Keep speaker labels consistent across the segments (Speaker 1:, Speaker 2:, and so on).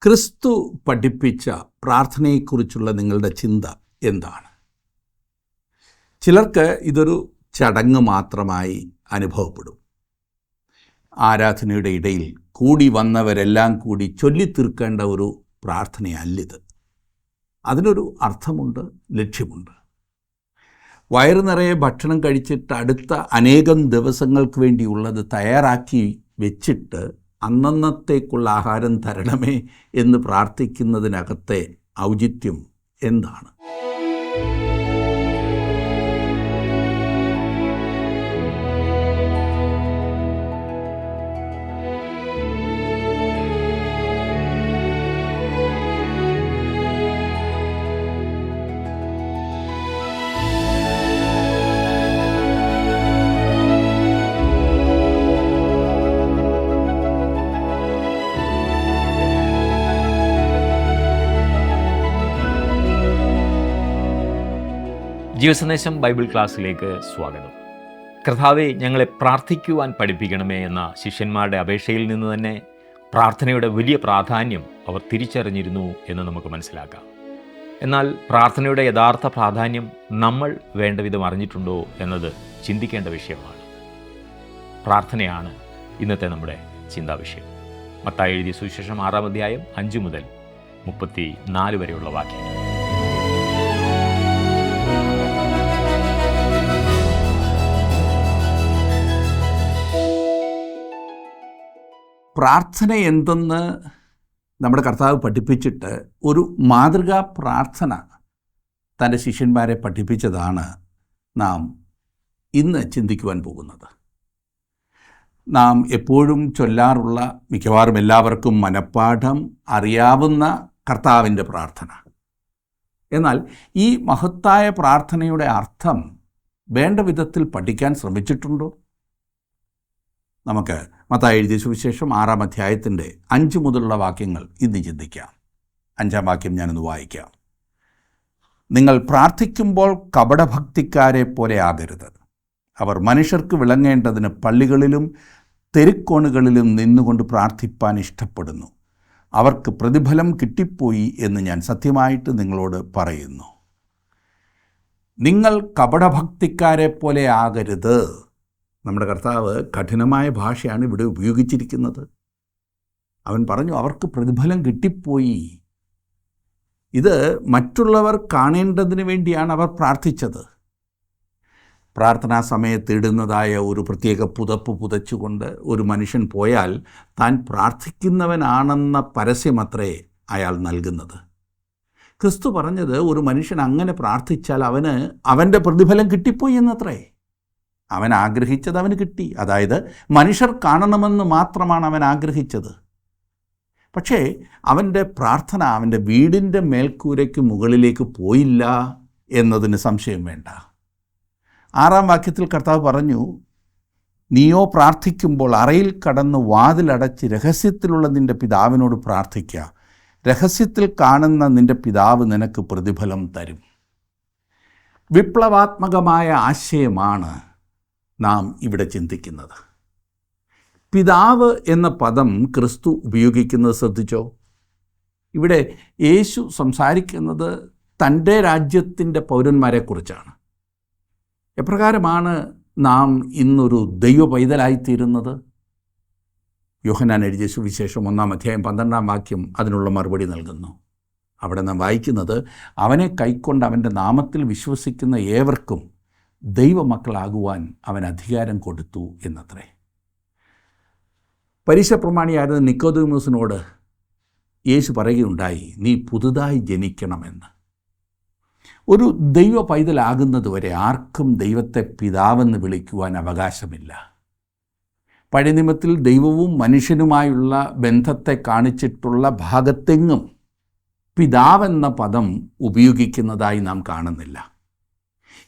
Speaker 1: ക്രിസ്തു പഠിപ്പിച്ച പ്രാർത്ഥനയെക്കുറിച്ചുള്ള നിങ്ങളുടെ ചിന്ത എന്താണ്? ചിലർക്ക് ഇതൊരു ചടങ്ങ് മാത്രമായി അനുഭവപ്പെടും. ആരാധനയുടെ ഇടയിൽ കൂടി വന്നവരെല്ലാം കൂടി ചൊല്ലിത്തീർക്കേണ്ട ഒരു പ്രാർത്ഥനയല്ലിത്. അതിനൊരു അർത്ഥമുണ്ട്, ലക്ഷ്യമുണ്ട്. വയറു നിറയെ ഭക്ഷണം കഴിച്ചിട്ട് അടുത്ത അനേകം ദിവസങ്ങൾക്ക് വേണ്ടിയുള്ളത് തയ്യാറാക്കി വെച്ചിട്ട് അന്നന്നത്തേക്കുള്ള ആഹാരം തരണമേ എന്ന് പ്രാർത്ഥിക്കുന്നതിനകത്തെ ഔചിത്യം എന്താണ്?
Speaker 2: ജീവസന്ദേശം ബൈബിൾ ക്ലാസ്സിലേക്ക് സ്വാഗതം. കർത്താവെ, ഞങ്ങളെ പ്രാർത്ഥിക്കുവാൻ പഠിപ്പിക്കണമേ എന്ന ശിഷ്യന്മാരുടെ അപേക്ഷയിൽ നിന്ന് തന്നെ പ്രാർത്ഥനയുടെ വലിയ പ്രാധാന്യം അവർ തിരിച്ചറിഞ്ഞിരുന്നു എന്ന് നമുക്ക് മനസ്സിലാക്കാം. എന്നാൽ പ്രാർത്ഥനയുടെ യഥാർത്ഥ പ്രാധാന്യം നമ്മൾ വേണ്ട വിധം അറിഞ്ഞിട്ടുണ്ടോ എന്നത് ചിന്തിക്കേണ്ട വിഷയമാണ്. പ്രാർത്ഥനയാണ് ഇന്നത്തെ നമ്മുടെ ചിന്താവിഷയം. മത്തായി എഴുതിയ സുവിശേഷം 6-ാം അധ്യായം 5 മുതൽ 34 വരെയുള്ള വാക്യങ്ങൾ.
Speaker 1: പ്രാർത്ഥന എന്തെന്ന് നമ്മുടെ കർത്താവ് പഠിപ്പിച്ചിട്ട് ഒരു മാതൃകാ പ്രാർത്ഥന തൻ്റെ ശിഷ്യന്മാരെ പഠിപ്പിച്ചതാണ് നാം ഇന്ന് ചിന്തിക്കുവാൻ പോകുന്നത്. നാം എപ്പോഴും ചൊല്ലാറുള്ള, മിക്കവാറും എല്ലാവർക്കും മനഃപ്പാഠം അറിയാവുന്ന കർത്താവിൻ്റെ പ്രാർത്ഥന. എന്നാൽ ഈ മഹത്തായ പ്രാർത്ഥനയുടെ അർത്ഥം വേണ്ട വിധത്തിൽ പഠിക്കാൻ ശ്രമിച്ചിട്ടുണ്ടോ? നമുക്ക് മത്തായി എഴുതിയ സുവിശേഷം 6-ാം അധ്യായത്തിൻ്റെ 5 മുതലുള്ള വാക്യങ്ങൾ ഇന്ന് ചിന്തിക്കാം. 5-ാം വാക്യം ഞാനൊന്ന് വായിക്കാം. നിങ്ങൾ പ്രാർത്ഥിക്കുമ്പോൾ കപടഭക്തിക്കാരെ പോലെ ആകരുത്. അവർ മനുഷ്യർക്ക് വിളങ്ങേണ്ടതിന് പള്ളികളിലും തെരുക്കോണുകളിലും നിന്നുകൊണ്ട് പ്രാർത്ഥിപ്പാൻ ഇഷ്ടപ്പെടുന്നു. അവർക്ക് പ്രതിഫലം കിട്ടിപ്പോയി എന്ന് ഞാൻ സത്യമായിട്ട് നിങ്ങളോട് പറയുന്നു. നിങ്ങൾ കപടഭക്തിക്കാരെ പോലെ ആകരുത്. നമ്മുടെ കർത്താവ് കഠിനമായ ഭാഷയാണ് ഇവിടെ ഉപയോഗിച്ചിരിക്കുന്നത്. അവൻ പറഞ്ഞു, അവർക്ക് പ്രതിഫലം കിട്ടിപ്പോയി. ഇത് മറ്റുള്ളവർ കാണേണ്ടതിന് വേണ്ടിയാണ് അവർ പ്രാർത്ഥിച്ചത്. പ്രാർത്ഥനാ സമയത്ത് ഇടുന്നതായ ഒരു പ്രത്യേക പുതപ്പ് പുതച്ചുകൊണ്ട് ഒരു മനുഷ്യൻ പോയാൽ താൻ പ്രാർത്ഥിക്കുന്നവനാണെന്ന പരസ്യമത്രേ അയാൾ നൽകുന്നത്. ക്രിസ്തു പറഞ്ഞത്, ഒരു മനുഷ്യൻ അങ്ങനെ പ്രാർത്ഥിച്ചാൽ അവന് അവൻ്റെ പ്രതിഫലം കിട്ടിപ്പോയി എന്നത്രേ. അവൻ ആഗ്രഹിച്ചത് അവന് കിട്ടി. അതായത് മനുഷ്യർ കാണണമെന്ന് മാത്രമാണ് അവൻ ആഗ്രഹിച്ചത്. പക്ഷേ അവൻ്റെ പ്രാർത്ഥന അവൻ്റെ വീടിൻ്റെ മേൽക്കൂരയ്ക്ക് മുകളിലേക്ക് പോയില്ല എന്നതിന് സംശയം വേണ്ട. 6-ാം വാക്യത്തിൽ കർത്താവ് പറഞ്ഞു, നീയോ പ്രാർത്ഥിക്കുമ്പോൾ അറയിൽ കടന്ന് വാതിലടച്ച് രഹസ്യത്തിലുള്ള നിൻ്റെ പിതാവിനോട് പ്രാർത്ഥിക്കുക. രഹസ്യത്തിൽ കാണുന്ന നിൻ്റെ പിതാവ് നിനക്ക് പ്രതിഫലം തരും. വിപ്ലവാത്മകമായ ആശയമാണ് നാം ഇവിടെ ചിന്തിക്കുന്നത്. പിതാവ് എന്ന പദം ക്രിസ്തു ഉപയോഗിക്കുന്നത് ശ്രദ്ധിച്ചോ? ഇവിടെ യേശു സംസാരിക്കുന്നത് തൻ്റെ രാജ്യത്തിൻ്റെ പൗരന്മാരെക്കുറിച്ചാണ്. എപ്രകാരമാണ് നാം ഇന്നൊരു ദൈവ പൈതലായിത്തീരുന്നത്? യോഹന്നാൻ എഴുതിയ സുവിശേഷം 1-ാം അധ്യായം 12-ാം വാക്യം അതിനുള്ള മറുപടി നൽകുന്നു. അവിടെ നാം വായിക്കുന്നത്, അവനെ കൈക്കൊണ്ട് അവൻ്റെ നാമത്തിൽ വിശ്വസിക്കുന്ന ഏവർക്കും ദൈവമക്കളാകുവാൻ അവൻ അധികാരം കൊടുത്തു എന്നത്രേ. പരീശപ്രമാണിയായിരുന്ന നിക്കോദെമോസിനോട് യേശു പറയുകയുണ്ടായി, നീ പുതുതായി ജനിക്കണമെന്ന്. ഒരു ദൈവ പൈതലാകുന്നതുവരെ ആർക്കും ദൈവത്തെ പിതാവെന്ന് വിളിക്കുവാൻ അവകാശമില്ല. പഴയ നിയമത്തിൽ ദൈവവും മനുഷ്യനുമായുള്ള ബന്ധത്തെ കാണിച്ചിട്ടുള്ള ഭാഗത്തെങ്ങും പിതാവെന്ന പദം ഉപയോഗിക്കുന്നതായി നാം കാണുന്നില്ല.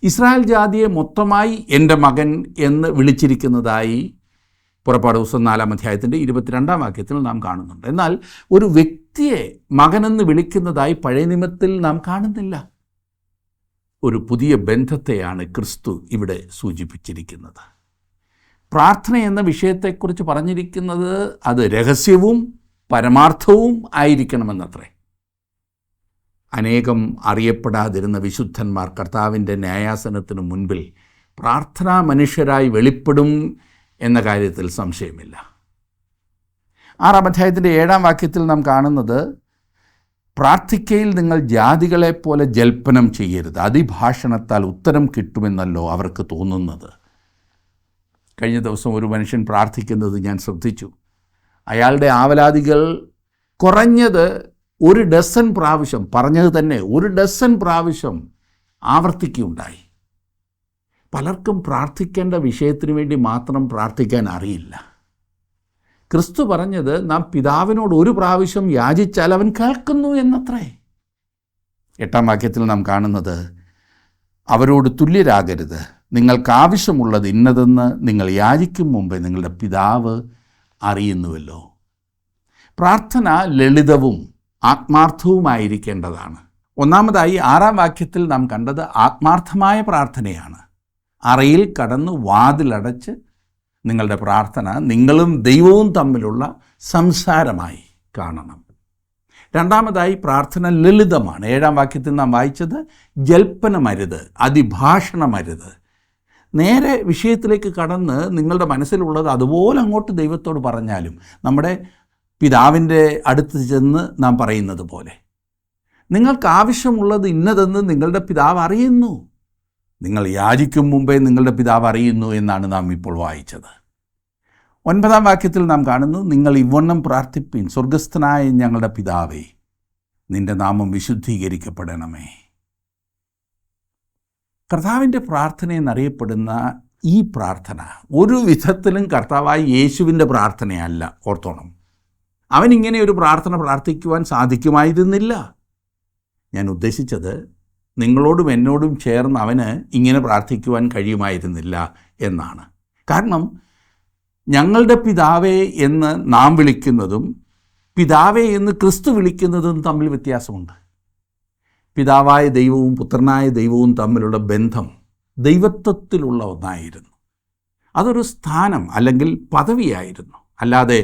Speaker 1: ഇസ്രായേൽ ജാതിയെ മൊത്തമായി എൻ്റെ മകൻ എന്ന് വിളിച്ചിരിക്കുന്നതായി പുറപ്പാട് ദിവസം 4-ാം അധ്യായത്തിൻ്റെ 22-ാം വാക്യത്തിൽ നാം കാണുന്നുണ്ട്. എന്നാൽ ഒരു വ്യക്തിയെ മകനെന്ന് വിളിക്കുന്നതായി പഴയ നിയമത്തിൽ നാം കാണുന്നില്ല. ഒരു പുതിയ ബന്ധത്തെയാണ് ക്രിസ്തു ഇവിടെ സൂചിപ്പിച്ചിരിക്കുന്നത്. പ്രാർത്ഥന എന്ന വിഷയത്തെക്കുറിച്ച് പറഞ്ഞിരിക്കുന്നത് അത് രഹസ്യവും പരമാർത്ഥവും ആയിരിക്കണമെന്നത്രേ. അനേകം അറിയപ്പെടാതിരുന്ന വിശുദ്ധന്മാർ കർത്താവിൻ്റെ ന്യായാസനത്തിന് മുൻപിൽ പ്രാർത്ഥനാ മനുഷ്യരായി വെളിപ്പെടും എന്ന കാര്യത്തിൽ സംശയമില്ല. 6-ാം അധ്യായത്തിൻ്റെ 7-ാം വാക്യത്തിൽ നാം കാണുന്നത്, പ്രാർത്ഥിക്കയിൽ നിങ്ങൾ ജാതികളെപ്പോലെ ജൽപ്പനം ചെയ്യരുത്, അതിഭാഷണത്താൽ ഉത്തരം കിട്ടുമെന്നല്ലോ അവർക്ക് തോന്നുന്നത്. കഴിഞ്ഞ ദിവസം ഒരു മനുഷ്യൻ പ്രാർത്ഥിക്കുന്നത് ഞാൻ ശ്രദ്ധിച്ചു. അയാളുടെ ആവലാതികൾ കുറഞ്ഞത് 1 ഡസൻ പ്രാവശ്യം, പറഞ്ഞത് തന്നെ 1 ഡസൻ പ്രാവശ്യം ആവർത്തിക്കുകയുണ്ടായി. പലർക്കും പ്രാർത്ഥിക്കേണ്ട വിഷയത്തിന് വേണ്ടി മാത്രം പ്രാർത്ഥിക്കാൻ അറിയില്ല. ക്രിസ്തു പറഞ്ഞത് നാം പിതാവിനോട് 1 പ്രാവശ്യം യാചിച്ചാൽ അവൻ കേൾക്കുന്നു എന്നത്രേ. 8-ാം വാക്യത്തിൽ നാം കാണുന്നത്, അവരോട് തുല്യരാകരുത്, നിങ്ങൾക്ക് ആവശ്യമുള്ളത് ഇന്നതെന്ന് നിങ്ങൾ യാചിക്കും മുമ്പേ നിങ്ങളുടെ പിതാവ് അറിയുന്നുവല്ലോ. പ്രാർത്ഥന ലളിതവും ആത്മാർത്ഥവുമായിരിക്കേണ്ടതാണ്. ഒന്നാമതായി 6-ാം വാക്യത്തിൽ നാം കണ്ടത് ആത്മാർത്ഥമായ പ്രാർത്ഥനയാണ്. അറയിൽ കടന്ന് വാതിലടച്ച് നിങ്ങളുടെ പ്രാർത്ഥന നിങ്ങളും ദൈവവും തമ്മിലുള്ള സംസാരമായി കാണണം. രണ്ടാമതായി പ്രാർത്ഥന ലളിതമാണ്. 7-ാം വാക്യത്തിൽ നാം വായിച്ചത് ജൽപ്പനമരുത്, അതിഭാഷണമരുത്. നേരെ വിഷയത്തിലേക്ക് കടന്ന് നിങ്ങളുടെ മനസ്സിലുള്ളത് അതുപോലെ അങ്ങോട്ട് ദൈവത്തോട് പറഞ്ഞാലും, നമ്മുടെ പിതാവിൻ്റെ അടുത്ത് ചെന്ന് നാം പറയുന്നത് പോലെ, നിങ്ങൾക്ക് ആവശ്യമുള്ളത് ഇന്നതെന്ന് നിങ്ങളുടെ പിതാവ് അറിയുന്നു, നിങ്ങൾ യാചിക്കും മുമ്പേ നിങ്ങളുടെ പിതാവ് അറിയുന്നു എന്നാണ് നാം ഇപ്പോൾ വായിച്ചത്. 9-ാം വാക്യത്തിൽ നാം കാണുന്നു, നിങ്ങൾ ഇവണ്ണം പ്രാർത്ഥിപ്പിൻ, സ്വർഗസ്ഥനായ ഞങ്ങളുടെ പിതാവേ, നിൻ്റെ നാമം വിശുദ്ധീകരിക്കപ്പെടണമേ. കർത്താവിൻ്റെ പ്രാർത്ഥന എന്നറിയപ്പെടുന്ന ഈ പ്രാർത്ഥന ഒരു വിധത്തിലും കർത്താവായ യേശുവിൻ്റെ പ്രാർത്ഥനയല്ല. ഓർത്തോണം, അവനിങ്ങനെ ഒരു പ്രാർത്ഥന പ്രാർത്ഥിക്കുവാൻ സാധിക്കുമായിരുന്നില്ല. ഞാൻ ഉദ്ദേശിച്ചത് നിങ്ങളോടും എന്നോടും ചേർന്ന് അവന് ഇങ്ങനെ പ്രാർത്ഥിക്കുവാൻ കഴിയുമായിരുന്നില്ല എന്നാണ്. കാരണം ഞങ്ങളുടെ പിതാവേ എന്ന് നാം വിളിക്കുന്നതും പിതാവേ എന്ന് ക്രിസ്തു വിളിക്കുന്നതും തമ്മിൽ വ്യത്യാസമുണ്ട്. പിതാവായ ദൈവവും പുത്രനായ ദൈവവും തമ്മിലുള്ള ബന്ധം ദൈവത്വത്തിലുള്ള ഒന്നായിരുന്നു. അതൊരു സ്ഥാനം അല്ലെങ്കിൽ പദവിയായിരുന്നു, അല്ലാതെ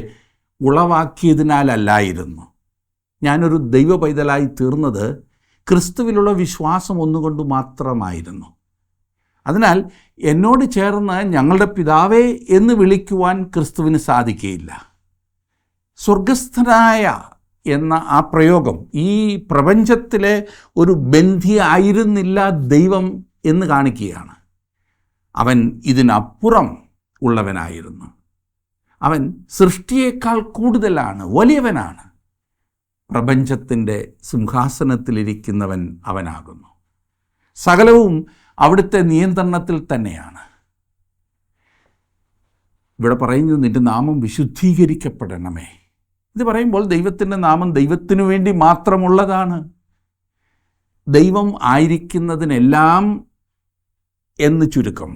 Speaker 1: ഉളവാക്കിയതിനാലല്ലായിരുന്നു. ഞാനൊരു ദൈവ പൈതലായി തീർന്നത് ക്രിസ്തുവിലുള്ള വിശ്വാസം ഒന്നുകൊണ്ട് മാത്രമായിരുന്നു. അതിനാൽ എന്നോട് ചേർന്ന് ഞങ്ങളുടെ പിതാവേ എന്ന് വിളിക്കുവാൻ ക്രിസ്തുവിന് സാധിക്കുകയില്ല. സ്വർഗസ്ഥനായ എന്ന ആ പ്രയോഗം ഈ പ്രപഞ്ചത്തിലെ ഒരു ബന്ധിയായിരുന്നില്ല ദൈവം എന്ന് കാണിക്കുകയാണ്. അവൻ ഇതിനപ്പുറം ഉള്ളവനായിരുന്നു. അവൻ സൃഷ്ടിയേക്കാൾ കൂടുതലാണ്, വലിയവനാണ്. പ്രപഞ്ചത്തിൻ്റെ സിംഹാസനത്തിലിരിക്കുന്നവൻ അവനാകുന്നു. സകലവും അവിടുത്തെ നിയന്ത്രണത്തിൽ തന്നെയാണ്. ഇവിടെ പറയുന്നത് നിൻ്റെ നാമം വിശുദ്ധീകരിക്കപ്പെടണമേ. ഇത് പറയുമ്പോൾ ദൈവത്തിൻ്റെ നാമം ദൈവത്തിനു വേണ്ടി മാത്രമുള്ളതാണ്. ദൈവം ആയിരിക്കുന്നതിനെല്ലാം എന്ന് ചുരുക്കം.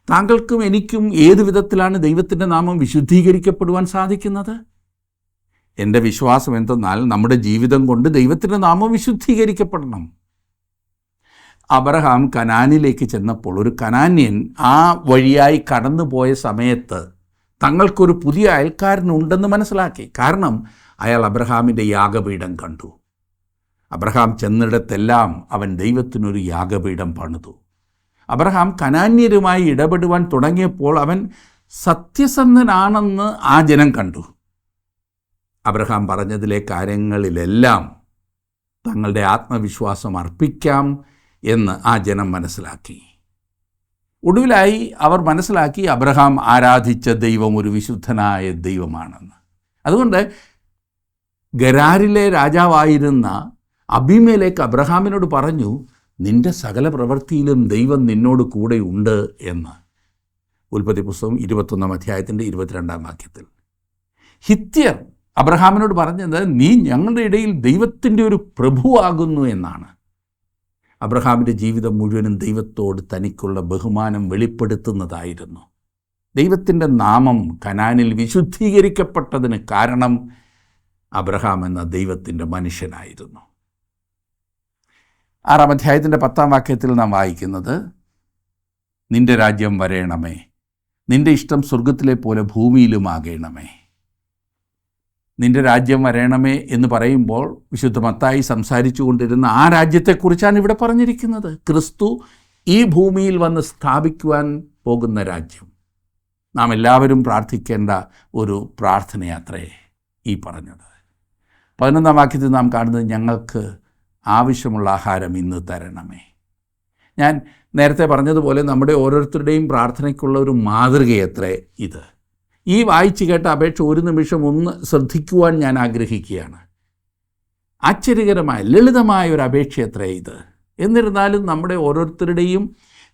Speaker 1: താങ്കൾക്കും എനിക്കും ഏതു വിധത്തിലാണ് ദൈവത്തിൻ്റെ നാമം വിശുദ്ധീകരിക്കപ്പെടുവാൻ സാധിക്കുന്നത്? എൻ്റെ വിശ്വാസം എന്തെന്നാൽ നമ്മുടെ ജീവിതം കൊണ്ട് ദൈവത്തിൻ്റെ നാമം വിശുദ്ധീകരിക്കപ്പെടണം. അബ്രഹാം കനാനിലേക്ക് ചെന്നപ്പോൾ ഒരു കനാന്യൻ ആ വഴിയായി കടന്നുപോയ സമയത്ത് തങ്ങൾക്കൊരു പുതിയ അയൽക്കാരനുണ്ടെന്ന് മനസ്സിലാക്കി. കാരണം അയാൾ അബ്രഹാമിൻ്റെ യാഗപീഠം കണ്ടു. അബ്രഹാം ചെന്നിടത്തെല്ലാം അവൻ ദൈവത്തിനൊരു യാഗപീഠം പണിതു. അബ്രഹാം കനാന്യരുമായി ഇടപെടുവാൻ തുടങ്ങിയപ്പോൾ അവൻ സത്യസന്ധനാണെന്ന് ആ ജനം കണ്ടു. അബ്രഹാം പറഞ്ഞതിലെ കാര്യങ്ങളിലെല്ലാം തങ്ങളുടെ ആത്മവിശ്വാസം അർപ്പിക്കാം എന്ന് ആ ജനം മനസ്സിലാക്കി. ഒടുവിലായി അവർ മനസ്സിലാക്കി അബ്രഹാം ആരാധിച്ച ദൈവം ഒരു വിശുദ്ധനായ ദൈവമാണെന്ന്. അതുകൊണ്ട് ഗരാരിലെ രാജാവായിരുന്ന അബീമേലെക്ക് അബ്രഹാമിനോട് പറഞ്ഞു, നിന്റെ സകല പ്രവൃത്തിയിലും ദൈവം നിന്നോട് കൂടെ ഉണ്ട് എന്ന്. ഉൽപ്പത്തി പുസ്തകം 21-ാം അധ്യായത്തിൻ്റെ 22-ാം വാക്യത്തിൽ. ഹിത്യർ അബ്രഹാമിനോട് പറഞ്ഞത്, നീ ഞങ്ങളുടെ ഇടയിൽ ദൈവത്തിൻ്റെ ഒരു പ്രഭുവാകുന്നു എന്നാണ്. അബ്രഹാമിൻ്റെ ജീവിതം മുഴുവനും ദൈവത്തോട് തനിക്കുള്ള ബഹുമാനം വെളിപ്പെടുത്തുന്നതായിരുന്നു. ദൈവത്തിൻ്റെ നാമം കനാനിൽ വിശുദ്ധീകരിക്കപ്പെട്ടതിന് കാരണം അബ്രഹാം എന്ന ദൈവത്തിൻ്റെ മനുഷ്യനായിരുന്നു. 6-ാം അധ്യായത്തിൻ്റെ 10-ാം വാക്യത്തിൽ നാം വായിക്കുന്നത്, നിന്റെ രാജ്യം വരേണമേ, നിന്റെ ഇഷ്ടം സ്വർഗത്തിലെ പോലെ ഭൂമിയിലുമാകണമേ. നിൻ്റെ രാജ്യം വരണമേ എന്ന് പറയുമ്പോൾ വിശുദ്ധ മത്തായി സംസാരിച്ചു കൊണ്ടിരുന്ന ആ രാജ്യത്തെക്കുറിച്ചാണ് ഇവിടെ പറഞ്ഞിരിക്കുന്നത്. ക്രിസ്തു ഈ ഭൂമിയിൽ വന്ന് സ്ഥാപിക്കുവാൻ പോകുന്ന രാജ്യം. നാം എല്ലാവരും പ്രാർത്ഥിക്കേണ്ട ഒരു പ്രാർത്ഥനയാത്രേ ഈ പറഞ്ഞത്. 11-ാം വാക്യത്തിൽ നാം കാണുന്നത്, ഞങ്ങൾക്ക് ആവശ്യമുള്ള ആഹാരം ഇന്ന് തരണമേ. ഞാൻ നേരത്തെ പറഞ്ഞതുപോലെ നമ്മുടെ ഓരോരുത്തരുടെയും പ്രാർത്ഥനയ്ക്കുള്ള ഒരു മാതൃകയത്രേ ഇത്. ഈ വായിച്ചു കേട്ട അപേക്ഷ ഒരു നിമിഷം ഒന്ന് ശ്രദ്ധിക്കുവാൻ ഞാൻ ആഗ്രഹിക്കുകയാണ്. ആശ്ചര്യകരമായ ലളിതമായ ഒരു അപേക്ഷയത്രേ ഇത്. എന്നിരുന്നാലും നമ്മുടെ ഓരോരുത്തരുടെയും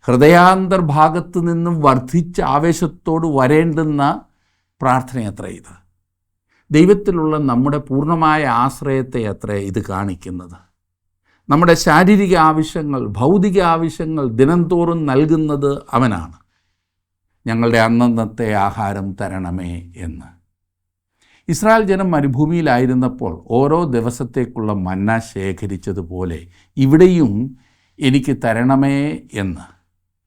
Speaker 1: ഹൃദയാന്തർഭാഗത്ത് നിന്നും വർദ്ധിച്ച ആവേശത്തോട് വരേണ്ടുന്ന പ്രാർത്ഥനയത്രേ ഇത്. ദൈവത്തിലുള്ള നമ്മുടെ പൂർണ്ണമായ ആശ്രയത്തെ അത്രേ ഇത് കാണിക്കുന്നത്. നമ്മുടെ ശാരീരിക ആവശ്യങ്ങൾ, ഭൗതിക ആവശ്യങ്ങൾ ദിനംതോറും നൽകുന്നത് അവനാണ്. ഞങ്ങളുടെ അന്നന്നത്തെ ആഹാരം തരണമേ എന്ന്. ഇസ്രായേൽ ജനം മരുഭൂമിയിലായിരുന്നപ്പോൾ ഓരോ ദിവസത്തേക്കുള്ള മന്ന ശേഖരിച്ചതുപോലെ ഇവിടെയും എനിക്ക് തരണമേ എന്ന്.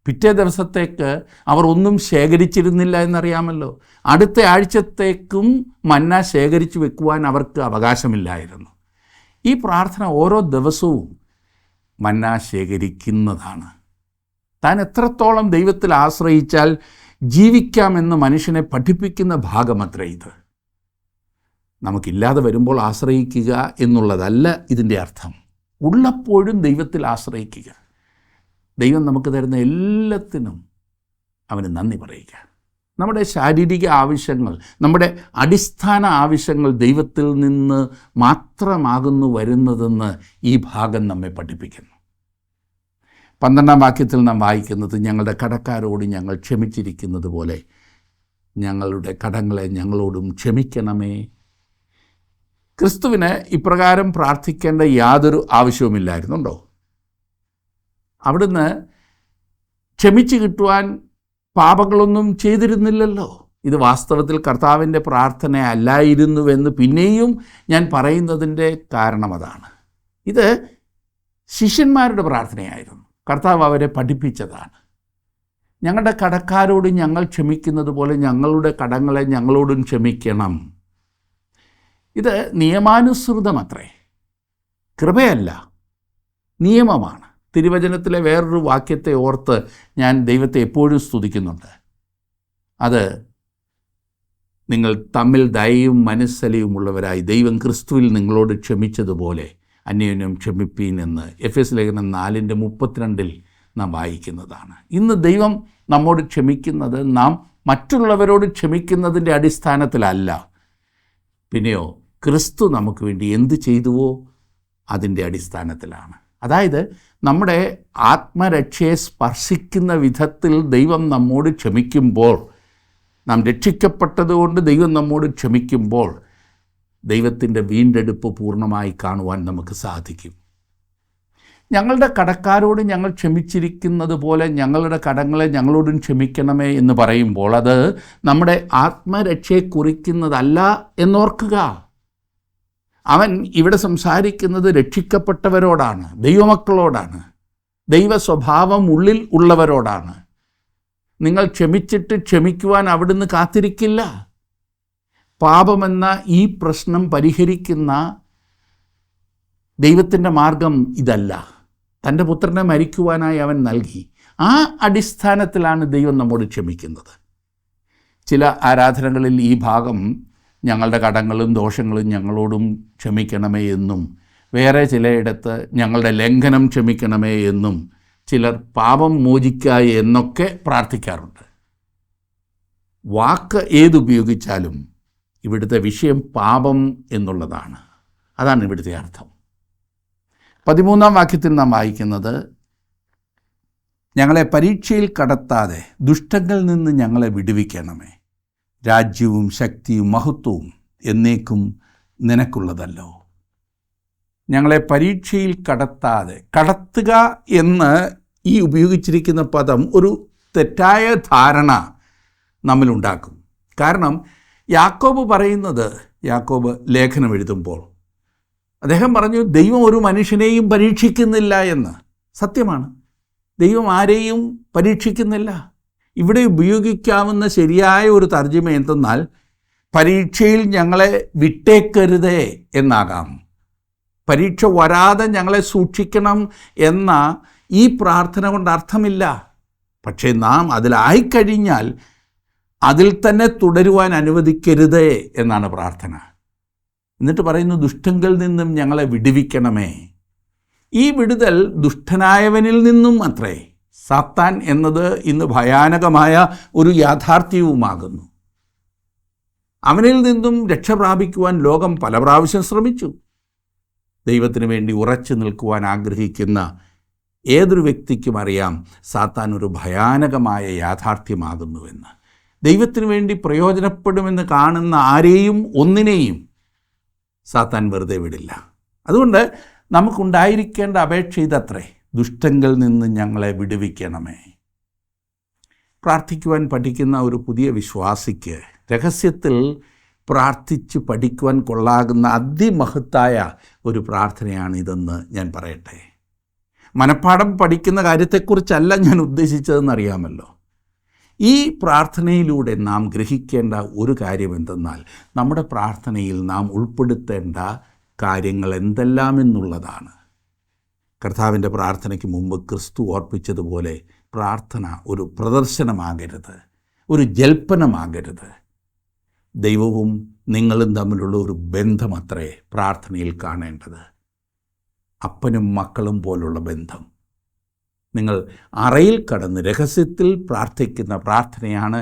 Speaker 1: പിറ്റേ ദിവസത്തേക്ക് അവർ ഒന്നും ശേഖരിച്ചിരുന്നില്ല എന്നറിയാമല്ലോ. അടുത്ത ആഴ്ചത്തേക്കും മന്ന ശേഖരിച്ചു വെക്കുവാൻ അവർക്ക് അവകാശമില്ലായിരുന്നു. ഈ പ്രാർത്ഥന ഓരോ ദിവസവും മന്ന ശേഖരിക്കുന്നതാണ്. താൻ എത്രത്തോളം ദൈവത്തിൽ ആശ്രയിച്ചാൽ ജീവിക്കാമെന്ന് മനുഷ്യനെ പഠിപ്പിക്കുന്ന ഭാഗമത്രേ ഇത്. നമുക്കില്ലാതെ വരുമ്പോൾ ആശ്രയിക്കുക എന്നുള്ളതല്ല ഇതിൻ്റെ അർത്ഥം. ഉള്ളപ്പോഴും ദൈവത്തിൽ ആശ്രയിക്കുക. ദൈവം നമുക്ക് തരുന്ന എല്ലാത്തിനും അവന് നന്ദി പറയുക. നമ്മുടെ ശാരീരിക ആവശ്യങ്ങൾ, നമ്മുടെ അടിസ്ഥാന ആവശ്യങ്ങൾ ദൈവത്തിൽ നിന്ന് മാത്രമാകുന്നു വരുന്നതെന്ന് ഈ ഭാഗം നമ്മെ പഠിപ്പിക്കുന്നു. 12-ാം വാക്യത്തിൽ നാം വായിക്കുന്നത്, ഞങ്ങളുടെ കടക്കാരോട് ഞങ്ങൾ ക്ഷമിച്ചിരിക്കുന്നത് പോലെ ഞങ്ങളുടെ കടങ്ങളെ ഞങ്ങളോടും ക്ഷമിക്കണമേ. ക്രിസ്തുവിന് ഇപ്രകാരം പ്രാർത്ഥിക്കേണ്ട യാതൊരു ആവശ്യവുമില്ലായിരുന്നുണ്ടോ? അവിടുന്ന് ക്ഷമിച്ചു കിട്ടുവാൻ പാപങ്ങളൊന്നും ചെയ്തിരുന്നില്ലല്ലോ. ഇത് വാസ്തവത്തിൽ കർത്താവിൻ്റെ പ്രാർത്ഥന അല്ലായിരുന്നുവെന്ന് പിന്നെയും ഞാൻ പറയുന്നതിൻ്റെ കാരണം അതാണ്. ഇത് ശിഷ്യന്മാരുടെ പ്രാർത്ഥനയായിരുന്നു. കർത്താവ് അവരെ പഠിപ്പിച്ചതാണ്. ഞങ്ങളുടെ കടക്കാരോട് ഞങ്ങൾ ക്ഷമിക്കുന്നത് പോലെ ഞങ്ങളുടെ കടങ്ങളെ ഞങ്ങളോടും ക്ഷമിക്കണം. ഇത് നിയമാനുസൃതമത്രേ, കൃപയല്ല, നിയമമാണ്. തിരുവചനത്തിലെ വേറൊരു വാക്യത്തെ ഓർത്ത് ഞാൻ ദൈവത്തെ എപ്പോഴും സ്തുതിക്കുന്നുണ്ട്. അത്, നിങ്ങൾ തമ്മിൽ ദയയും മനസ്സലിയുമുള്ളവരായി ദൈവം ക്രിസ്തുവിൽ നിങ്ങളോട് ക്ഷമിച്ചതുപോലെ അന്യോന്യം ക്ഷമിപ്പീൻ എന്ന് എഫെസ് ലേഖനം 4:32 നാം വായിക്കുന്നതാണ്. ഇന്ന് ദൈവം നമ്മോട് ക്ഷമിക്കുന്നത് നാം മറ്റുള്ളവരോട് ക്ഷമിക്കുന്നതിൻ്റെ അടിസ്ഥാനത്തിലല്ല, പിന്നെയോ ക്രിസ്തു നമുക്ക് വേണ്ടി എന്ത് ചെയ്തുവോ അതിൻ്റെ അടിസ്ഥാനത്തിലാണ്. അതായത് നമ്മുടെ ആത്മരക്ഷയെ സ്പർശിക്കുന്ന വിധത്തിൽ ദൈവം നമ്മോട് ക്ഷമിക്കുമ്പോൾ, നാം രക്ഷിക്കപ്പെട്ടതുകൊണ്ട് ദൈവം നമ്മോട് ക്ഷമിക്കുമ്പോൾ ദൈവത്തിൻ്റെ വീണ്ടെടുപ്പ് പൂർണ്ണമായി കാണുവാൻ നമുക്ക് സാധിക്കും. ഞങ്ങളുടെ കടക്കാരോട് ഞങ്ങൾ ക്ഷമിച്ചിരിക്കുന്നത് പോലെ ഞങ്ങളുടെ കടങ്ങളെ ഞങ്ങളോടും ക്ഷമിക്കണമേ എന്ന് പറയുമ്പോൾ അത് നമ്മുടെ ആത്മരക്ഷയെ കുറിക്കുന്നതല്ല എന്നോർക്കുക. അവൻ ഇവിടെ സംസാരിക്കുന്നത് രക്ഷിക്കപ്പെട്ടവരോടാണ്, ദൈവമക്കളോടാണ്, ദൈവ സ്വഭാവം ഉള്ളിൽ ഉള്ളവരോടാണ്. നിങ്ങൾ ക്ഷമിച്ചിട്ട് ക്ഷമിക്കുവാൻ അവിടുന്ന് കാത്തിരിക്കില്ല. പാപമെന്ന ഈ പ്രശ്നം പരിഹരിക്കുന്ന ദൈവത്തിൻ്റെ മാർഗം ഇതല്ല. തൻ്റെ പുത്രനെ മരിക്കുവാനായി അവൻ നൽകി. ആ അടിസ്ഥാനത്തിലാണ് ദൈവം നമ്മോട് ക്ഷമിക്കുന്നത്. ചില ആരാധനകളിൽ ഈ ഭാഗം ഞങ്ങളുടെ കടങ്ങളും ദോഷങ്ങളും ഞങ്ങളോടും ക്ഷമിക്കണമേ എന്നും, വേറെ ചിലയിടത്ത് ഞങ്ങളുടെ ലംഘനം ക്ഷമിക്കണമേ എന്നും, ചിലർ പാപം മോചിക്കുക എന്നൊക്കെ പ്രാർത്ഥിക്കാറുണ്ട്. വാക്ക് ഏതുപയോഗിച്ചാലും ഇവിടുത്തെ വിഷയം പാപം എന്നുള്ളതാണ്. അതാണ് ഇവിടുത്തെ അർത്ഥം. 13-ാം വാക്യത്തിൽ നാം വായിക്കുന്നത്, ഞങ്ങളെ പരീക്ഷയിൽ കടത്താതെ ദുഷ്ടങ്ങളിൽ നിന്ന് ഞങ്ങളെ വിടുവിക്കണമേ. രാജ്യവും ശക്തിയും മഹത്വവും എന്നേക്കും നിനക്കുള്ളതല്ലോ. ഞങ്ങളെ പരീക്ഷയിൽ കടത്താതെ, കടത്തുക എന്ന് ഈ ഉപയോഗിച്ചിരിക്കുന്ന പദം ഒരു തെറ്റായ ധാരണ നമ്മിലുണ്ടാക്കും. കാരണം യാക്കോബ് പറയുന്നത്, യാക്കോബ് ലേഖനം എഴുതുമ്പോൾ അദ്ദേഹം പറഞ്ഞു, ദൈവം ഒരു മനുഷ്യനെയും പരീക്ഷിക്കുന്നില്ല എന്ന്. സത്യമാണ്, ദൈവം ആരെയും പരീക്ഷിക്കുന്നില്ല. ഇവിടെ ഉപയോഗിക്കാവുന്ന ശരിയായ ഒരു തർജ്ജിമ എന്തെന്നാൽ, പരീക്ഷയിൽ ഞങ്ങളെ വിട്ടേക്കരുതേ എന്നാകാം. പരീക്ഷ വരാതെ ഞങ്ങളെ സൂക്ഷിക്കണം എന്ന ഈ പ്രാർത്ഥന കൊണ്ട് അർത്ഥമില്ല. പക്ഷേ നാം അതിലായിക്കഴിഞ്ഞാൽ അതിൽ തന്നെ തുടരുവാൻ അനുവദിക്കരുതേ എന്നാണ് പ്രാർത്ഥന. എന്നിട്ട് പറയുന്നു, ദുഷ്ടങ്കിൽ നിന്നും ഞങ്ങളെ വിടുവിക്കണമേ. ഈ വിടുതൽ ദുഷ്ടനായവനിൽ നിന്നും അത്രേ. സാത്താൻ എന്നത് ഇന്ന് ഭയാനകമായ ഒരു യാഥാർത്ഥ്യവുമാകുന്നു. അവനിൽ നിന്നും രക്ഷ പ്രാപിക്കുവാൻ ലോകം പല പ്രാവശ്യം ശ്രമിച്ചു. ദൈവത്തിന് വേണ്ടി ഉറച്ചു നിൽക്കുവാൻ ആഗ്രഹിക്കുന്ന ഏതൊരു വ്യക്തിക്കും അറിയാം സാത്താൻ ഒരു ഭയാനകമായ യാഥാർത്ഥ്യമാകുന്നുവെന്ന്. ദൈവത്തിന് വേണ്ടി പ്രയോജനപ്പെടുമെന്ന് കാണുന്ന ആരെയും ഒന്നിനെയും സാത്താൻ വെറുതെ വിടില്ല. അതുകൊണ്ട് നമുക്കുണ്ടായിരിക്കേണ്ട അപേക്ഷ ഇതത്രേ, ദുഷ്ടങ്കിൽ നിന്ന് ഞങ്ങളെ വിടുവിക്കണമേ. പ്രാർത്ഥിക്കുവാൻ പഠിക്കുന്ന ഒരു പുതിയ വിശ്വാസിക്ക് രഹസ്യത്തിൽ പ്രാർത്ഥിച്ച് പഠിക്കുവാൻ കൊള്ളാകുന്ന അതിമഹത്തായ ഒരു പ്രാർത്ഥനയാണിതെന്ന് ഞാൻ പറയട്ടെ. മനഃപ്പാഠം പഠിക്കുന്ന കാര്യത്തെക്കുറിച്ചല്ല ഞാൻ ഉദ്ദേശിച്ചതെന്നറിയാമല്ലോ. ഈ പ്രാർത്ഥനയിലൂടെ നാം ഗ്രഹിക്കേണ്ട ഒരു കാര്യം എന്തെന്നാൽ, നമ്മുടെ പ്രാർത്ഥനയിൽ നാം ഉൾപ്പെടുത്തേണ്ട കാര്യങ്ങൾ എന്തെല്ലാമെന്നുള്ളതാണ്. കർത്താവിൻ്റെ പ്രാർത്ഥനയ്ക്ക് മുമ്പ് ക്രിസ്തു ഓർപ്പിച്ചതുപോലെ പ്രാർത്ഥന ഒരു പ്രദർശനമാകരുത്, ഒരു ജൽപ്പനമാകരുത്. ദൈവവും നിങ്ങളും തമ്മിലുള്ള ഒരു ബന്ധമത്രേ പ്രാർത്ഥനയിൽ കാണേണ്ടത്. അപ്പനും മക്കളും പോലുള്ള ബന്ധം. നിങ്ങൾ അറയിൽ കടന്ന് രഹസ്യത്തിൽ പ്രാർത്ഥിക്കുന്ന പ്രാർത്ഥനയാണ്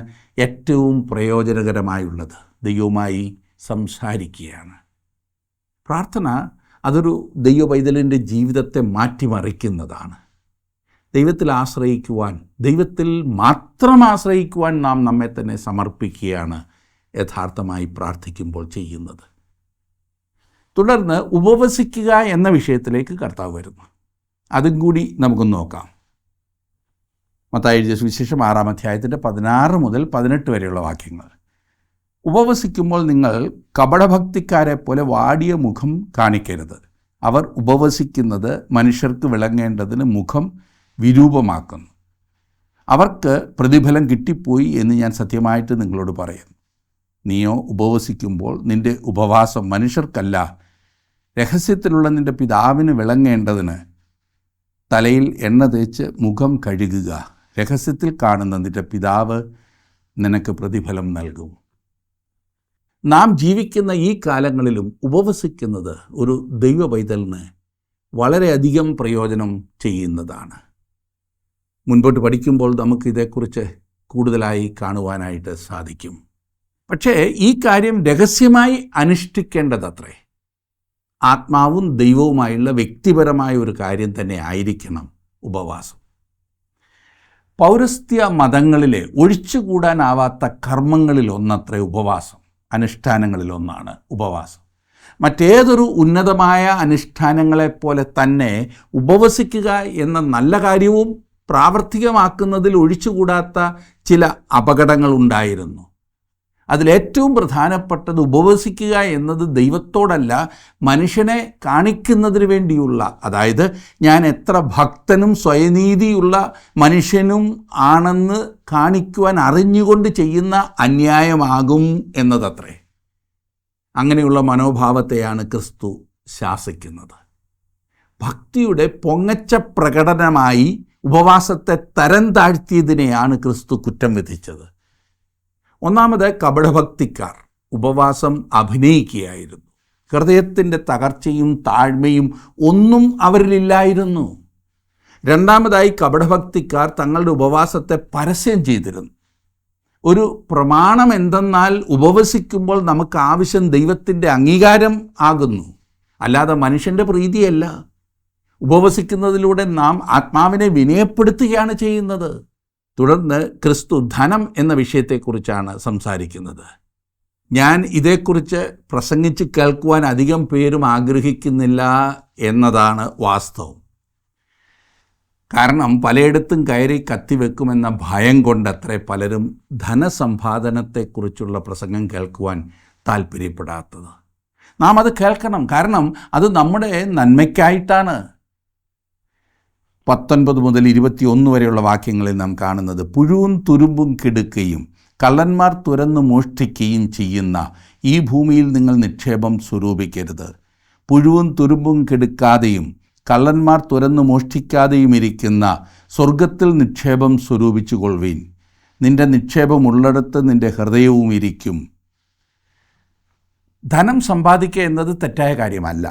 Speaker 1: ഏറ്റവും പ്രയോജനകരമായുള്ളത്. ദൈവവുമായി സംസാരിക്കുകയാണ്. പ്രാർത്ഥന അതൊരു ദൈവ പൈതലിൻ്റെ ജീവിതത്തെ മാറ്റിമറിക്കുന്നതാണ്. ദൈവത്തിൽ ആശ്രയിക്കുവാൻ, ദൈവത്തിൽ മാത്രം ആശ്രയിക്കുവാൻ നാം നമ്മെ തന്നെ സമർപ്പിക്കുകയാണ് യഥാർത്ഥമായി പ്രാർത്ഥിക്കുമ്പോൾ ചെയ്യുന്നത്. തുടർന്ന് ഉപവസിക്കുക എന്ന വിഷയത്തിലേക്ക് കർത്താവ് വരുന്നു. അതും കൂടി നമുക്കൊന്ന് നോക്കാം. മത്തായി എഴുതിയ സുവിശേഷം 6-ാം അധ്യായത്തിൻ്റെ 16 മുതൽ 18 വരെയുള്ള വാക്യങ്ങൾ. ഉപവസിക്കുമ്പോൾ നിങ്ങൾ കപടഭക്തിക്കാരെ പോലെ വാടിയ മുഖം കാണിക്കരുത്. അവർ ഉപവസിക്കുന്നത് മനുഷ്യർക്ക് വിളങ്ങേണ്ടതിന് മുഖം വിരൂപമാക്കുന്നു. അവർക്ക് പ്രതിഫലം കിട്ടിപ്പോയി എന്ന് ഞാൻ സത്യമായിട്ട് നിങ്ങളോട് പറയുന്നു. നീയോ ഉപവസിക്കുമ്പോൾ നിൻ്റെ ഉപവാസം മനുഷ്യർക്കല്ല, രഹസ്യത്തിലുള്ള നിൻ്റെ പിതാവിന് വിളങ്ങേണ്ടതിന് തലയിൽ എണ്ണ തേച്ച് മുഖം കഴുകുക. രഹസ്യത്തിൽ കാണുന്ന നിൻ്റെ പിതാവ് നിനക്ക് പ്രതിഫലം നൽകും. നാം ജീവിക്കുന്ന ഈ കാലങ്ങളിലും ഉപവസിക്കുന്നത് ഒരു ദൈവ പൈതലിന് വളരെയധികം പ്രയോജനം ചെയ്യുന്നതാണ്. മുൻപോട്ട് പഠിക്കുമ്പോൾ നമുക്ക് ഇതേക്കുറിച്ച് കൂടുതലായി കാണുവാനായിട്ട് സാധിക്കും. പക്ഷേ ഈ കാര്യം രഹസ്യമായി അനുഷ്ഠിക്കേണ്ടതത്രേ. ആത്മാവും ദൈവവുമായുള്ള വ്യക്തിപരമായ ഒരു കാര്യം തന്നെ ആയിരിക്കണം ഉപവാസം. പൗരസ്ത്യ മതങ്ങളിലെ ഒഴിച്ചുകൂടാനാവാത്ത കർമ്മങ്ങളിലൊന്നത്രേ ഉപവാസം, അനുഷ്ഠാനങ്ങളിലൊന്നാണ് ഉപവാസം. മറ്റേതൊരു ഉന്നതമായ അനുഷ്ഠാനങ്ങളെപ്പോലെ തന്നെ ഉപവസിക്കുക എന്ന നല്ല കാര്യവും പ്രാവർത്തികമാക്കുന്നതിൽ ഒഴിച്ചുകൂടാത്ത ചില അപകടങ്ങളുണ്ടായിരുന്നു. അതിലേറ്റവും പ്രധാനപ്പെട്ടത് ഉപവസിക്കുക എന്നത് ദൈവത്തോടല്ല, മനുഷ്യനെ കാണിക്കുന്നതിന് വേണ്ടിയുള്ള, അതായത് ഞാൻ എത്ര ഭക്തനും സ്വയനീതിയുള്ള മനുഷ്യനും ആണെന്ന് കാണിക്കുവാൻ അറിഞ്ഞുകൊണ്ട് ചെയ്യുന്ന അന്യായമാകും എന്നതത്രേ. അങ്ങനെയുള്ള മനോഭാവത്തെയാണ് ക്രിസ്തു ശാസിക്കുന്നത്. ഭക്തിയുടെ പൊങ്ങച്ച പ്രകടനമായി ഉപവാസത്തെ തരം താഴ്ത്തിയതിനെയാണ് ക്രിസ്തു കുറ്റം വിധിച്ചത്. ഒന്നാമത്, കപടഭക്തിക്കാർ ഉപവാസം അഭിനയിക്കുകയായിരുന്നു. ഹൃദയത്തിൻ്റെ തകർച്ചയും താഴ്മയും ഒന്നും അവരിലില്ലായിരുന്നു. രണ്ടാമതായി, കപടഭക്തിക്കാർ തങ്ങളുടെ ഉപവാസത്തെ പരസ്യം ചെയ്തിരുന്നു. ഒരു പ്രമാണം എന്തെന്നാൽ ഉപവസിക്കുമ്പോൾ നമുക്ക് ആവശ്യം ദൈവത്തിൻ്റെ അംഗീകാരം ആകുന്നു, അല്ലാതെ മനുഷ്യൻ്റെ പ്രീതിയല്ല. ഉപവസിക്കുന്നതിലൂടെ നാം ആത്മാവിനെ വിനയപ്പെടുത്തുകയാണ് ചെയ്യുന്നത്. തുടർന്ന് ക്രിസ്തു ധനം എന്ന വിഷയത്തെക്കുറിച്ചാണ് സംസാരിക്കുന്നത്. ഞാൻ ഇതേക്കുറിച്ച് പ്രസംഗിച്ച് കേൾക്കുവാൻ അധികം പേരും ആഗ്രഹിക്കുന്നില്ല എന്നതാണ് വാസ്തവം. കാരണം പലയിടത്തും കയറി കത്തിവെക്കുമെന്ന ഭയം കൊണ്ടത്രേ പലരും ധനസമ്പാദനത്തെക്കുറിച്ചുള്ള പ്രസംഗം കേൾക്കുവാൻ താല്പര്യപ്പെടാത്തത്. നാം അത് കേൾക്കണം, കാരണം അത് നമ്മുടെ നന്മയ്ക്കായിട്ടാണ്. 19 മുതൽ 21 വരെയുള്ള വാക്യങ്ങളിൽ നാം കാണുന്നത്, പുഴുവും തുരുമ്പും കെടുക്കുകയും കള്ളന്മാർ തുരന്നു മോഷ്ടിക്കുകയും ചെയ്യുന്ന ഈ ഭൂമിയിൽ നിങ്ങൾ നിക്ഷേപം സ്വരൂപിക്കരുത്. പുഴുവും തുരുമ്പും കെടുക്കാതെയും കള്ളന്മാർ തുരന്നു മോഷ്ടിക്കാതെയും ഇരിക്കുന്ന സ്വർഗത്തിൽ നിക്ഷേപം സ്വരൂപിച്ചു കൊള്ളുവീൻ. നിന്റെ നിക്ഷേപമുള്ളിടത്ത് നിന്റെ ഹൃദയവും ഇരിക്കും. ധനം സമ്പാദിക്കുക എന്നത് തെറ്റായ കാര്യമല്ല.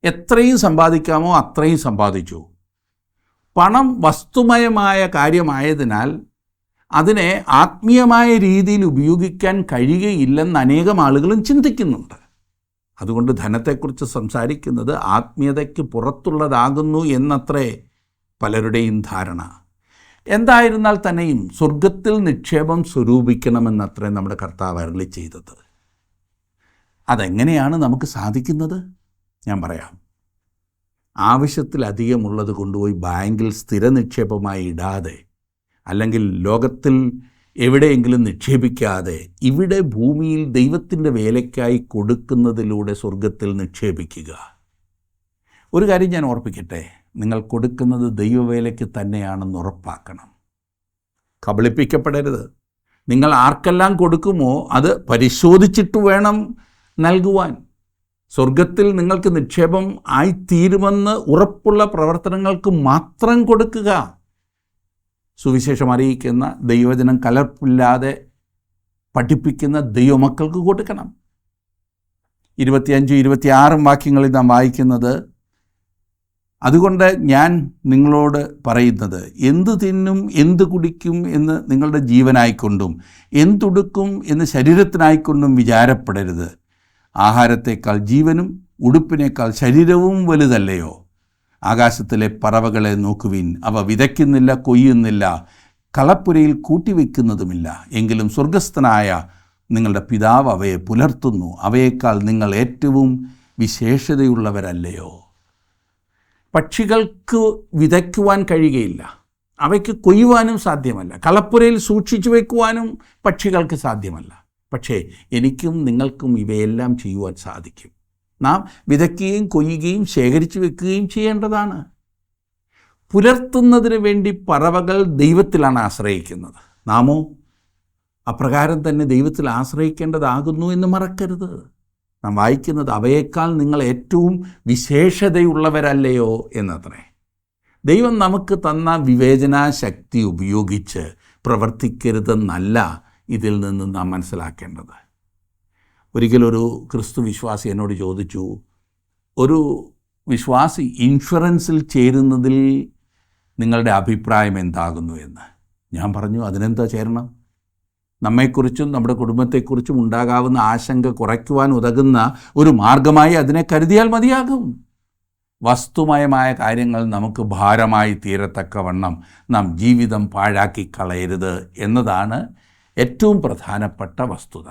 Speaker 1: എത്രയും സമ്പാദിക്കാമോ അത്രയും സമ്പാദിച്ചു. പണം വസ്തുമയമായ കാര്യമായതിനാൽ അതിനെ ആത്മീയമായ രീതിയിൽ ഉപയോഗിക്കാൻ കഴിയുകയില്ലെന്ന് അനേകം ആളുകളും ചിന്തിക്കുന്നുണ്ട്. അതുകൊണ്ട് ധനത്തെക്കുറിച്ച് സംസാരിക്കുന്നത് ആത്മീയതയ്ക്ക് പുറത്തുള്ളതാകുന്നു എന്നത്രേ പലരുടെയും ധാരണ. എന്തായിരുന്നാൽ തന്നെയും സ്വർഗത്തിൽ നിക്ഷേപം സ്വരൂപിക്കണമെന്നത്രേ നമ്മുടെ കർത്താവ് അരുളി ചെയ്തത്. അതെങ്ങനെയാണ് നമുക്ക് സാധിക്കുന്നത്? ഞാൻ പറയാം. ആവശ്യത്തിലധികമുള്ളത് കൊണ്ടുപോയി ബാങ്കിൽ സ്ഥിര നിക്ഷേപമായി ഇടാതെ, അല്ലെങ്കിൽ ലോകത്തിൽ എവിടെയെങ്കിലും നിക്ഷേപിക്കാതെ, ഇവിടെ ഭൂമിയിൽ ദൈവത്തിൻ്റെ വേലയ്ക്കായി കൊടുക്കുന്നതിലൂടെ സ്വർഗത്തിൽ നിക്ഷേപിക്കുക. ഒരു കാര്യം ഞാൻ ഓർപ്പിക്കട്ടെ, നിങ്ങൾ കൊടുക്കുന്നത് ദൈവവേലയ്ക്ക് തന്നെയാണെന്ന് ഉറപ്പാക്കണം. കബളിപ്പിക്കപ്പെടരുത്. നിങ്ങൾ ആർക്കെല്ലാം കൊടുക്കുമോ അത് പരിശോധിച്ചിട്ട് വേണം നൽകുവാൻ. സ്വർഗത്തിൽ നിങ്ങൾക്ക് നിക്ഷേപം ആയിത്തീരുമെന്ന് ഉറപ്പുള്ള പ്രവർത്തനങ്ങൾക്ക് മാത്രം കൊടുക്കുക. സുവിശേഷം അറിയിക്കുന്ന, ദൈവവചനം കലർപ്പില്ലാതെ പഠിപ്പിക്കുന്ന ദൈവമക്കൾക്ക് കൊടുക്കണം. 25-26 വാക്യങ്ങളിൽ നാം വായിക്കുന്നത്, അതുകൊണ്ട് ഞാൻ നിങ്ങളോട് പറയുന്നത്, എന്തു തിന്നും എന്തു കുടിക്കും എന്ന് നിങ്ങളുടെ ജീവനായിക്കൊണ്ടും എന്തുടുക്കും എന്ന് ശരീരത്തിനായിക്കൊണ്ടും വിചാരപ്പെടരുത്. ആഹാരത്തേക്കാൾ ജീവനും ഉടുപ്പിനേക്കാൾ ശരീരവും വലുതല്ലയോ? ആകാശത്തിലെ പറവകളെ നോക്കുവിൻ, അവ വിതയ്ക്കുന്നില്ല, കൊയ്യുന്നില്ല, കളപ്പുരയിൽ കൂട്ടിവെക്കുന്നതുമില്ല. എങ്കിലും സ്വർഗസ്ഥനായ നിങ്ങളുടെ പിതാവ് അവയെ പുലർത്തുന്നു. അവയേക്കാൾ നിങ്ങൾ ഏറ്റവും വിശേഷതയുള്ളവരല്ലയോ? പക്ഷികൾക്ക് വിതയ്ക്കുവാൻ കഴിയുകയില്ല, അവയ്ക്ക് കൊയ്യുവാനും സാധ്യമല്ല, കളപ്പുരയിൽ സൂക്ഷിച്ചു വയ്ക്കുവാനും പക്ഷികൾക്ക് സാധ്യമല്ല. പക്ഷേ എനിക്കും നിങ്ങൾക്കും ഇവയെല്ലാം ചെയ്യുവാൻ സാധിക്കും. നാം വിതയ്ക്കുകയും കൊയ്യുകയും ശേഖരിച്ചു വെക്കുകയും ചെയ്യേണ്ടതാണ്. പുലർത്തുന്നതിന് വേണ്ടി പറവകൾ ദൈവത്തിലാണ് ആശ്രയിക്കുന്നത്. നാമോ അപ്രകാരം തന്നെ ദൈവത്തിൽ ആശ്രയിക്കേണ്ടതാകുന്നു എന്ന് മറക്കരുത്. നാം വായിക്കുന്നത്, അവയേക്കാൾ നിങ്ങൾ ഏറ്റവും വിശേഷതയുള്ളവരല്ലയോ എന്നത്രേ. ദൈവം നമുക്ക് തന്ന വിവേചനാശക്തി ഉപയോഗിച്ച് പ്രവർത്തിക്കരുതെന്നല്ല ഇതിൽ നിന്ന് നാം മനസ്സിലാക്കേണ്ടത്. ഒരിക്കലൊരു ക്രിസ്തു വിശ്വാസി എന്നോട് ചോദിച്ചു, ഒരു വിശ്വാസി ഇൻഷുറൻസിൽ ചേരുന്നതിൽ നിങ്ങളുടെ അഭിപ്രായം എന്താകുന്നു എന്ന്. ഞാൻ പറഞ്ഞു, അതിനെന്താ ചേരണം? നമ്മെക്കുറിച്ചും നമ്മുടെ കുടുംബത്തെക്കുറിച്ചും ഉണ്ടാകാവുന്ന ആശങ്ക കുറയ്ക്കുവാൻ ഉതകുന്ന ഒരു മാർഗമായി അതിനെ കരുതിയാൽ മതിയാകും. വസ്തുമയമായ കാര്യങ്ങൾ നമുക്ക് ഭാരമായി തീരത്തക്കവണ്ണം നാം ജീവിതം പാഴാക്കി കളയരുത് എന്നതാണ് ഏറ്റവും പ്രധാനപ്പെട്ട വസ്തുത.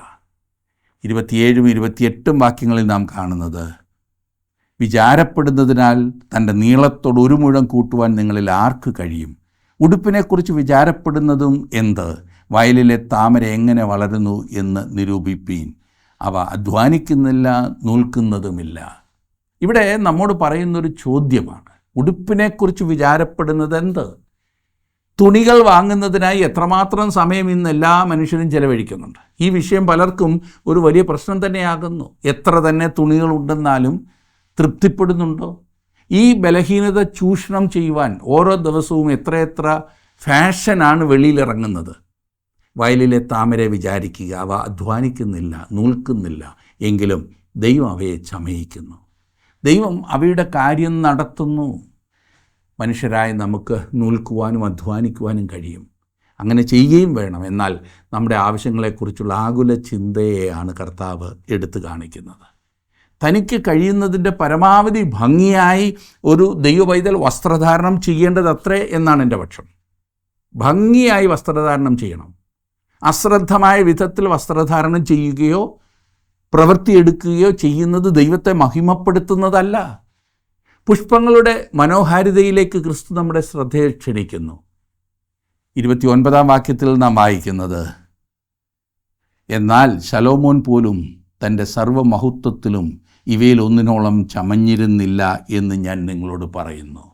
Speaker 1: 27-28 വാക്യങ്ങളിൽ നാം കാണുന്നത്, വിചാരപ്പെടുന്നതിനാൽ തൻ്റെ നീളത്തോട് 1 മുഴം കൂട്ടുവാൻ നിങ്ങളിൽ ആർക്ക് കഴിയും? ഉടുപ്പിനെക്കുറിച്ച് വിചാരപ്പെടുന്നതും എന്ത്? വയലിലെ താമര എങ്ങനെ വളരുന്നു എന്ന് നിരൂപിപ്പീൻ. അവ അധ്വാനിക്കുന്നില്ല, നൂൽക്കുന്നതുമില്ല. ഇവിടെ നമ്മോട് പറയുന്നൊരു ചോദ്യമാണ്, ഉടുപ്പിനെക്കുറിച്ച് വിചാരപ്പെടുന്നത് എന്ത്? തുണികൾ വാങ്ങുന്നതിനായി എത്രമാത്രം സമയം ഇന്ന് എല്ലാ മനുഷ്യരും ചെലവഴിക്കുന്നുണ്ട്. ഈ വിഷയം പലർക്കും ഒരു വലിയ പ്രശ്നം തന്നെയാകുന്നു. എത്ര തന്നെ തുണികളുണ്ടെന്നാലും തൃപ്തിപ്പെടുന്നുണ്ടോ? ഈ ബലഹീനത ചൂഷണം ചെയ്യുവാൻ ഓരോ ദിവസവും എത്രയെത്ര ഫാഷനാണ് വെളിയിലിറങ്ങുന്നത്. വയലിലെ താമര വിചാരിക്കുക, അവ അധ്വാനിക്കുന്നില്ല, നൂൽക്കുന്നില്ല, എങ്കിലും ദൈവം അവയെ ചമയിക്കുന്നു. ദൈവം അവയുടെ കാര്യം നടത്തുന്നു. മനുഷ്യരായ നമുക്ക് നൂൽക്കുവാനും അധ്വാനിക്കുവാനും കഴിയും. അങ്ങനെ ചെയ്യുകയും വേണം. എന്നാൽ നമ്മുടെ ആവശ്യങ്ങളെക്കുറിച്ചുള്ള ആകുല ചിന്തയെയാണ് കർത്താവ് എടുത്തു കാണിക്കുന്നത്. തനിക്ക് കഴിയുന്നതിൻ്റെ പരമാവധി ഭംഗിയായി ഒരു ദൈവപൈതൽ വസ്ത്രധാരണം ചെയ്യേണ്ടതത്രേ എന്നാണ് എൻ്റെ പക്ഷം. ഭംഗിയായി വസ്ത്രധാരണം ചെയ്യണം. അശ്രദ്ധമായ വിധത്തിൽ വസ്ത്രധാരണം ചെയ്യുകയോ പ്രവൃത്തിയെടുക്കുകയോ ചെയ്യുന്നത് ദൈവത്തെ മഹിമപ്പെടുത്തുന്നതല്ല. പുഷ്പങ്ങളുടെ മനോഹാരിതയിലേക്ക് ക്രിസ്തു നമ്മുടെ ശ്രദ്ധയെ ക്ഷണിക്കുന്നു. 29 വാക്യത്തിൽ നാം വായിക്കുന്നത്, എന്നാൽ ശലോമോൻ പോലും തൻ്റെ സർവ്വമഹത്വത്തിലും ഇവയിൽ ഒന്നിനോളം ചമഞ്ഞിരുന്നില്ല എന്ന് ഞാൻ നിങ്ങളോട് പറയുന്നു.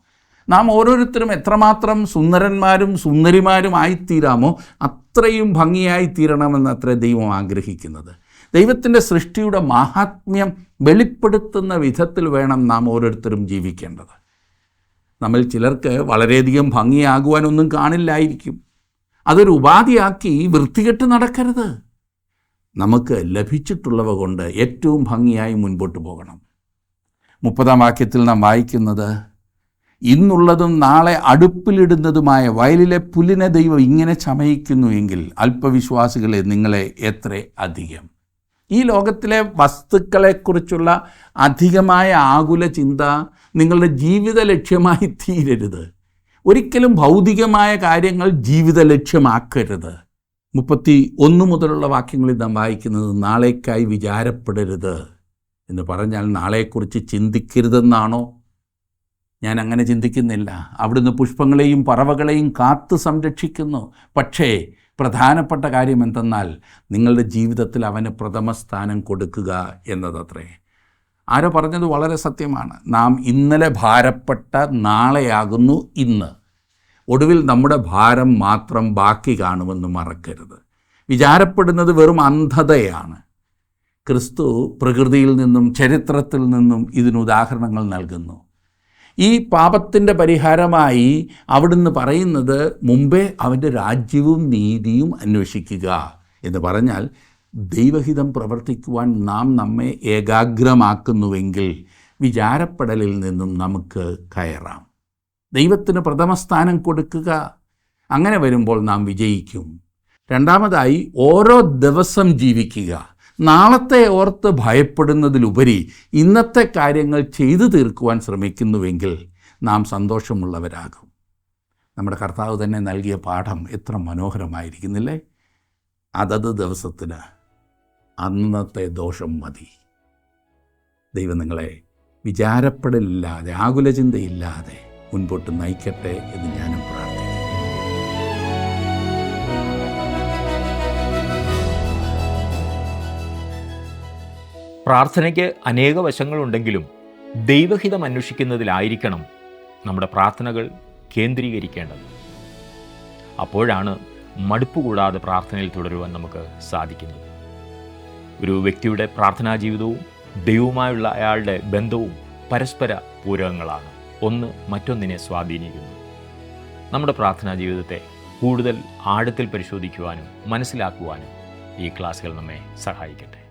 Speaker 1: നാം ഓരോരുത്തരും എത്രമാത്രം സുന്ദരന്മാരും സുന്ദരിമാരും ആയിത്തീരാമോ അത്രയും ഭംഗിയായി തീരണമെന്ന് അത്ര ദൈവം ആഗ്രഹിക്കുന്നത്. ദൈവത്തിൻ്റെ സൃഷ്ടിയുടെ മാഹാത്മ്യം വെളിപ്പെടുത്തുന്ന വിധത്തിൽ വേണം നാം ഓരോരുത്തരും ജീവിക്കേണ്ടത്. നമ്മൾ ചിലർക്ക് വളരെയധികം ഭംഗിയാകുവാനൊന്നും കാണില്ലായിരിക്കും. അതൊരു ഉപാധിയാക്കി വൃത്തികെട്ട് നടക്കരുത്. നമുക്ക് ലഭിച്ചിട്ടുള്ളവ കൊണ്ട് ഏറ്റവും ഭംഗിയായി മുൻപോട്ട് പോകണം. 30-ാം വാക്യത്തിൽ നാം വായിക്കുന്നത്, ഇന്നുള്ളതും നാളെ അടുപ്പിലിടുന്നതുമായ വയലിലെ പുല്ലിനെ ദൈവം ഇങ്ങനെ ചമയിക്കുന്നു എങ്കിൽ അല്പവിശ്വാസികളെ നിങ്ങളെ എത്ര അധികം. ഈ ലോകത്തിലെ വസ്തുക്കളെക്കുറിച്ചുള്ള അധികമായ ആകുല ചിന്ത നിങ്ങളുടെ ജീവിത ലക്ഷ്യമായി തീരരുത്. ഒരിക്കലും ഭൗതികമായ കാര്യങ്ങൾ ജീവിത ലക്ഷ്യമാക്കരുത്. 31 മുതലുള്ള വാക്യങ്ങളിൽ നാം വായിക്കുന്നത്, നാളേക്കായി വിചാരപ്പെടരുത് എന്ന് പറഞ്ഞാൽ നാളെക്കുറിച്ച് ചിന്തിക്കരുതെന്നാണോ? ഞാൻ അങ്ങനെ ചിന്തിക്കുന്നില്ല. അവിടുന്ന് പുഷ്പങ്ങളെയും പറവകളെയും കാത്തു സംരക്ഷിക്കുന്നു. പക്ഷേ പ്രധാനപ്പെട്ട കാര്യം എന്തെന്നാൽ നിങ്ങളുടെ ജീവിതത്തിൽ അവന് പ്രഥമ സ്ഥാനം കൊടുക്കുക എന്നതത്രേ. ആരോ പറഞ്ഞത് വളരെ സത്യമാണ്. നാം ഇന്നലെ ഭാരപ്പെട്ട നാളെയാകുന്നു ഇന്ന്. ഒടുവിൽ നമ്മുടെ ഭാരം മാത്രം ബാക്കി കാണുമെന്ന് മറക്കരുത്. വിചാരപ്പെടുന്നത് വെറും അന്ധതയാണ്. ക്രിസ്തു പ്രകൃതിയിൽ നിന്നും ചരിത്രത്തിൽ നിന്നും ഇതിന് ഉദാഹരണങ്ങൾ നൽകുന്നു. ഈ പാപത്തിൻ്റെ പരിഹാരമായി അവിടുന്ന് പറയുന്നത് മുമ്പേ അവൻ്റെ രാജ്യവും നീതിയും അന്വേഷിക്കുക എന്ന് പറഞ്ഞാൽ ദൈവഹിതം പ്രവർത്തിക്കുവാൻ നാം നമ്മെ ഏകാഗ്രമാക്കുന്നുവെങ്കിൽ വിചാരപ്പെടലിൽ നിന്നും നമുക്ക് കയറാം. ദൈവത്തിന് പ്രഥമ സ്ഥാനം കൊടുക്കുക. അങ്ങനെ വരുമ്പോൾ നാം വിജയിക്കും. രണ്ടാമതായി, ഓരോ ദിവസം ജീവിക്കുക. നാളത്തെ ഓർത്ത് ഭയപ്പെടുന്നതിലുപരി ഇന്നത്തെ കാര്യങ്ങൾ ചെയ്തു തീർക്കുവാൻ ശ്രമിക്കുന്നുവെങ്കിൽ നാം സന്തോഷമുള്ളവരാകും. നമ്മുടെ കർത്താവ് തന്നെ നൽകിയ പാഠം എത്ര മനോഹരമായിരിക്കുന്നില്ലേ? അതത് ദിവസത്തിന് അന്നത്തെ ദോഷം മതി. ദൈവം നിങ്ങളെ വിചാരപ്പെടലില്ലാതെ ആകുല ചിന്തയില്ലാതെ മുൻപോട്ട് നയിക്കട്ടെ എന്ന് ഞാനും പ്രാർത്ഥിക്കുന്നു.
Speaker 2: പ്രാർത്ഥനയ്ക്ക് അനേക വശങ്ങളുണ്ടെങ്കിലും ദൈവഹിതം അന്വേഷിക്കുന്നതിലായിരിക്കണം നമ്മുടെ പ്രാർത്ഥനകൾ കേന്ദ്രീകരിക്കേണ്ടത്. അപ്പോഴാണ് മടുപ്പ് കൂടാതെ പ്രാർത്ഥനയിൽ തുടരുവാൻ നമുക്ക് സാധിക്കുന്നത്. ഒരു വ്യക്തിയുടെ പ്രാർത്ഥനാ ജീവിതവും ദൈവവുമായുള്ള അയാളുടെ ബന്ധവും പരസ്പര പൂരകങ്ങളാണ്. ഒന്ന് മറ്റൊന്നിനെ സ്വാധീനിക്കുന്നു. നമ്മുടെ പ്രാർത്ഥനാ ജീവിതത്തെ കൂടുതൽ ആഴത്തിൽ പരിശോധിക്കുവാനും മനസ്സിലാക്കുവാനും ഈ ക്ലാസ്സുകൾ നമ്മെ സഹായിക്കട്ടെ.